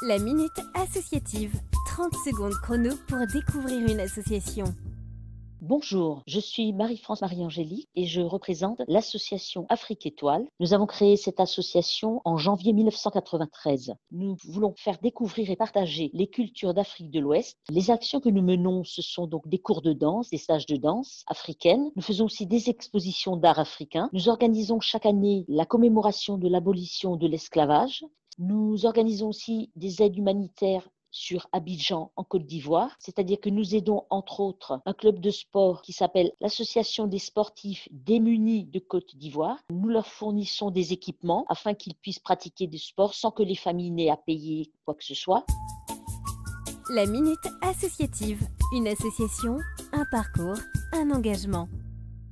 La Minute Associative. 30 secondes chrono pour découvrir une association. Bonjour, je suis Marie-France Marie-Angélique et je représente l'association Afrique Étoile. Nous avons créé cette association en janvier 1993. Nous voulons faire découvrir et partager les cultures d'Afrique de l'Ouest. Les actions que nous menons, ce sont donc des cours de danse, des stages de danse africaine. Nous faisons aussi des expositions d'art africain. Nous organisons chaque année la commémoration de l'abolition de l'esclavage. Nous organisons aussi des aides humanitaires sur Abidjan en Côte d'Ivoire, c'est-à-dire que nous aidons entre autres un club de sport qui s'appelle l'Association des sportifs démunis de Côte d'Ivoire. Nous leur fournissons des équipements afin qu'ils puissent pratiquer du sport sans que les familles n'aient à payer quoi que ce soit. La Minute Associative. Une association, un parcours, un engagement.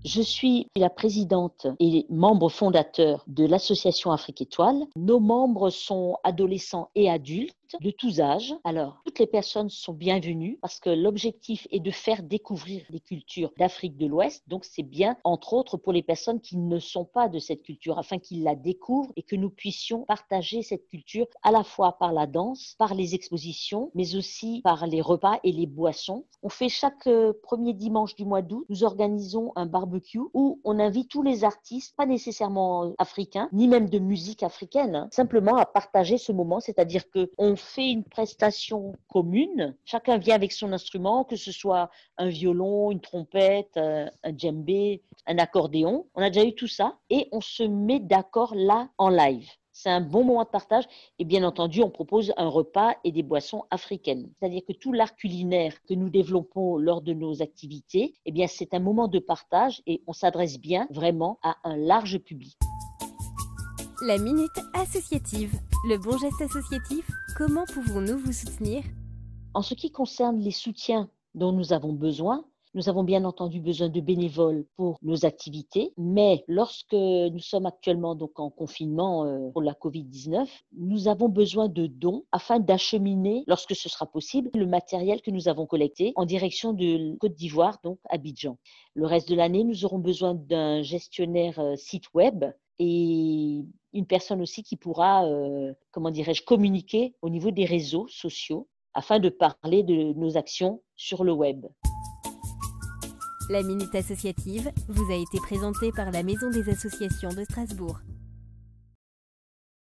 Je suis la présidente et membre fondateur de l'association Afrique Étoile. Nos membres sont adolescents et adultes de tous âges. Alors, toutes les personnes sont bienvenues parce que l'objectif est de faire découvrir les cultures d'Afrique de l'Ouest. Donc, c'est bien, entre autres, pour les personnes qui ne sont pas de cette culture, afin qu'ils la découvrent et que nous puissions partager cette culture à la fois par la danse, par les expositions, mais aussi par les repas et les boissons. On fait chaque premier dimanche du mois d'août, nous organisons un barbecue où on invite tous les artistes, pas nécessairement africains, ni même de musique africaine, simplement à partager ce moment, c'est-à-dire qu'on fait une prestation commune, chacun vient avec son instrument, que ce soit un violon, une trompette, un djembé, un accordéon, on a déjà eu tout ça, et on se met d'accord là en live. C'est un bon moment de partage et bien entendu, on propose un repas et des boissons africaines. C'est-à-dire que tout l'art culinaire que nous développons lors de nos activités, eh bien, c'est un moment de partage et on s'adresse bien vraiment à un large public. La Minute Associative. Le bon geste associatif, comment pouvons-nous vous soutenir ? En ce qui concerne les soutiens dont nous avons besoin, nous avons bien entendu besoin de bénévoles pour nos activités, mais lorsque nous sommes actuellement donc en confinement pour la Covid-19, nous avons besoin de dons afin d'acheminer, lorsque ce sera possible, le matériel que nous avons collecté en direction de Côte d'Ivoire, donc Abidjan. Le reste de l'année, nous aurons besoin d'un gestionnaire site web et une personne aussi qui pourra, communiquer au niveau des réseaux sociaux afin de parler de nos actions sur le web. La Minute Associative vous a été présentée par la Maison des associations de Strasbourg.